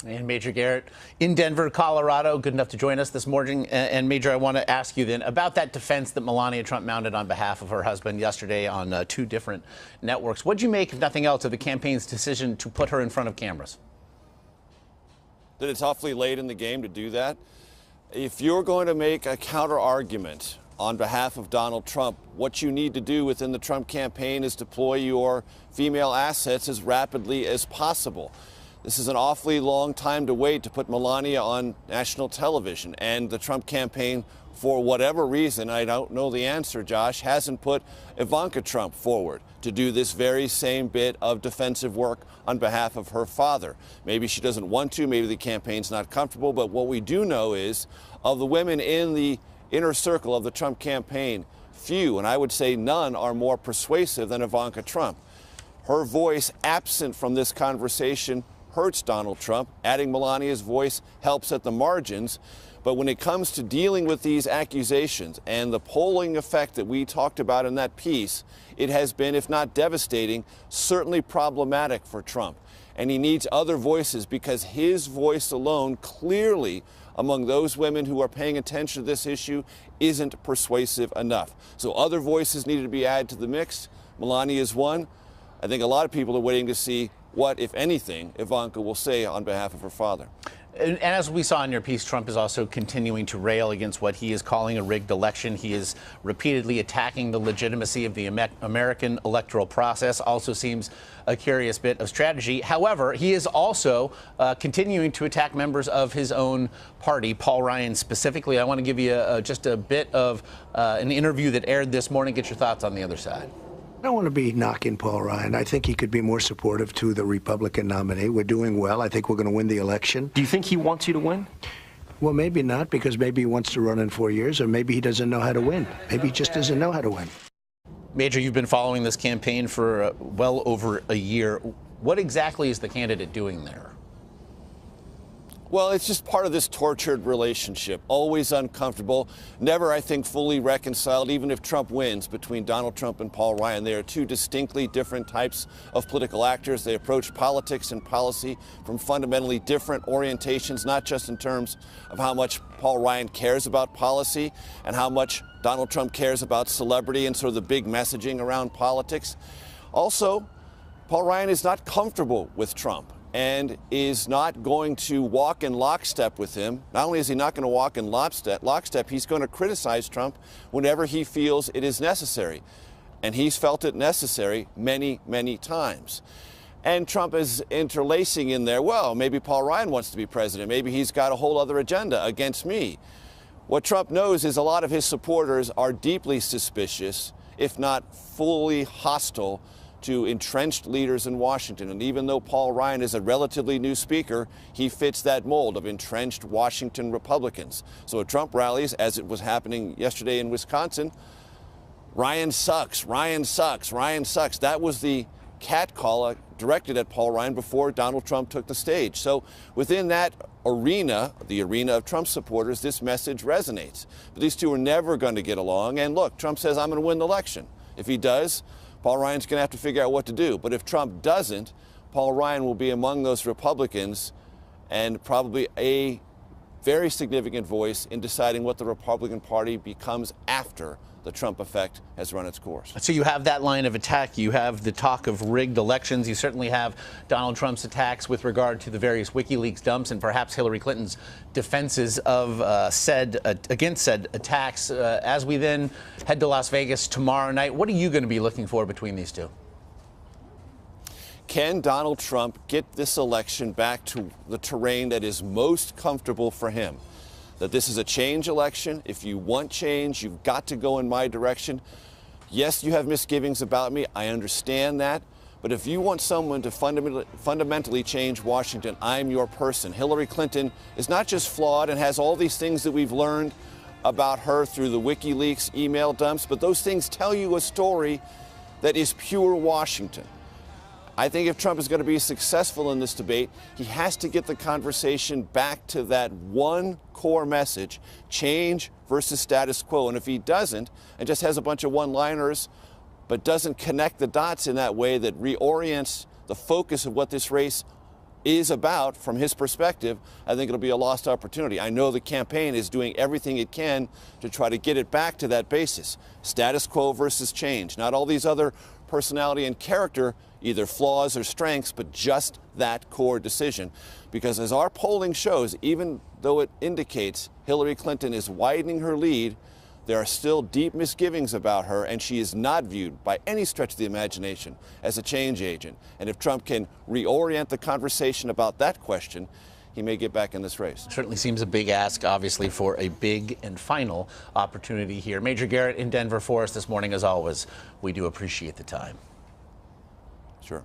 And Major Garrett in Denver, Colorado, good enough to join us this morning. And Major, I want to ask you then about that defense that Melania Trump mounted on behalf of her husband yesterday on two different networks. What do you make, if nothing else, of the campaign's decision to put her in front of cameras? That it's awfully late in the game to do that. If you're going to make a counter argument on behalf of Donald Trump, what you need to do within the Trump campaign is deploy your female assets as rapidly as possible. This is an awfully long time to wait to put Melania on national television, and the Trump campaign, for whatever reason, I don't know the answer, Josh, hasn't put Ivanka Trump forward to do this very same bit of defensive work on behalf of her father. Maybe she doesn't want to, maybe the campaign's not comfortable, but what we do know is of the women in the inner circle of the Trump campaign, few, and I would say none, are more persuasive than Ivanka Trump. Her voice, absent from this conversation, hurts Donald Trump. Adding Melania's voice helps at the margins. But when it comes to dealing with these accusations and the polling effect that we talked about in that piece, it has been, if not devastating, certainly problematic for Trump. And he needs other voices, because his voice alone, clearly among those women who are paying attention to this issue, isn't persuasive enough. So other voices needed to be added to the mix. Melania is one. I think a lot of people are waiting to see what, if anything, Ivanka will say on behalf of her father. And as we saw in your piece, Trump is also continuing to rail against what he is calling a rigged election. He is repeatedly attacking the legitimacy of the American electoral process. Also seems a curious bit of strategy. However, he is also continuing to attack members of his own party, Paul Ryan specifically. I want to give you just a bit of an interview that aired this morning. Get your thoughts on the other side. I don't want to be knocking Paul Ryan. I think he could be more supportive to the Republican nominee. We're doing well. I think we're going to win the election. Do you think he wants you to win? Well, maybe not, because maybe he wants to run in 4 years, or maybe he doesn't know how to win. Maybe he just doesn't know how to win. Major, you've been following this campaign for well over a year. What exactly is the candidate doing there? Well, it's just part of this tortured relationship, always uncomfortable, never, I think, fully reconciled, even if Trump wins, between Donald Trump and Paul Ryan. They are two distinctly different types of political actors. They approach politics and policy from fundamentally different orientations, not just in terms of how much Paul Ryan cares about policy and how much Donald Trump cares about celebrity and sort of the big messaging around politics. Also, Paul Ryan is not comfortable with Trump and is not going to walk in lockstep with him. Not only is he not going to walk in lockstep, he's going to criticize Trump whenever he feels it is necessary. And he's felt it necessary many, many times. And Trump is interlacing in there, well, maybe Paul Ryan wants to be president. Maybe he's got a whole other agenda against me. What Trump knows is a lot of his supporters are deeply suspicious, if not fully hostile, to entrenched leaders in Washington. And even though Paul Ryan is a relatively new speaker, he fits that mold of entrenched Washington Republicans. So at Trump rallies, as it was happening yesterday in Wisconsin, Ryan sucks, Ryan sucks, Ryan sucks. That was the catcall directed at Paul Ryan before Donald Trump took the stage. So within that arena, the arena of Trump supporters, this message resonates. But these two are never going to get along. And look, Trump says, I'm going to win the election. If he does, Paul Ryan's going to have to figure out what to do. But if Trump doesn't, Paul Ryan will be among those Republicans and probably a very significant voice in deciding what the Republican Party becomes after the Trump effect has run its course. So you have that line of attack. You have the talk of rigged elections. You certainly have Donald Trump's attacks with regard to the various WikiLeaks dumps and perhaps Hillary Clinton's defenses of against said attacks. As we then head to Las Vegas tomorrow night, what are you going to be looking for between these two? Can Donald Trump get this election back to the terrain that is most comfortable for him? That this is a change election. If you want change, you've got to go in my direction. Yes, you have misgivings about me. I understand that. But if you want someone to fundamentally change Washington, I'm your person. Hillary Clinton is not just flawed and has all these things that we've learned about her through the WikiLeaks email dumps, but those things tell you a story that is pure Washington. I think if Trump is going to be successful in this debate, he has to get the conversation back to that one core message, change versus status quo. And if he doesn't, and just has a bunch of one-liners, but doesn't connect the dots in that way that reorients the focus of what this race is about, from his perspective, I think it'll be a lost opportunity. I know the campaign is doing everything it can to try to get it back to that basis. Status quo versus change. Not all these other personality and character, either flaws or strengths, but just that core decision. Because as our polling shows, even though it indicates Hillary Clinton is widening her lead, there are still deep misgivings about her, and she is not viewed by any stretch of the imagination as a change agent. And if Trump can reorient the conversation about that question, he may get back in this race. Certainly seems a big ask, obviously, for a big and final opportunity here. Major Garrett in Denver for us this morning, as always. We do appreciate the time. Sure.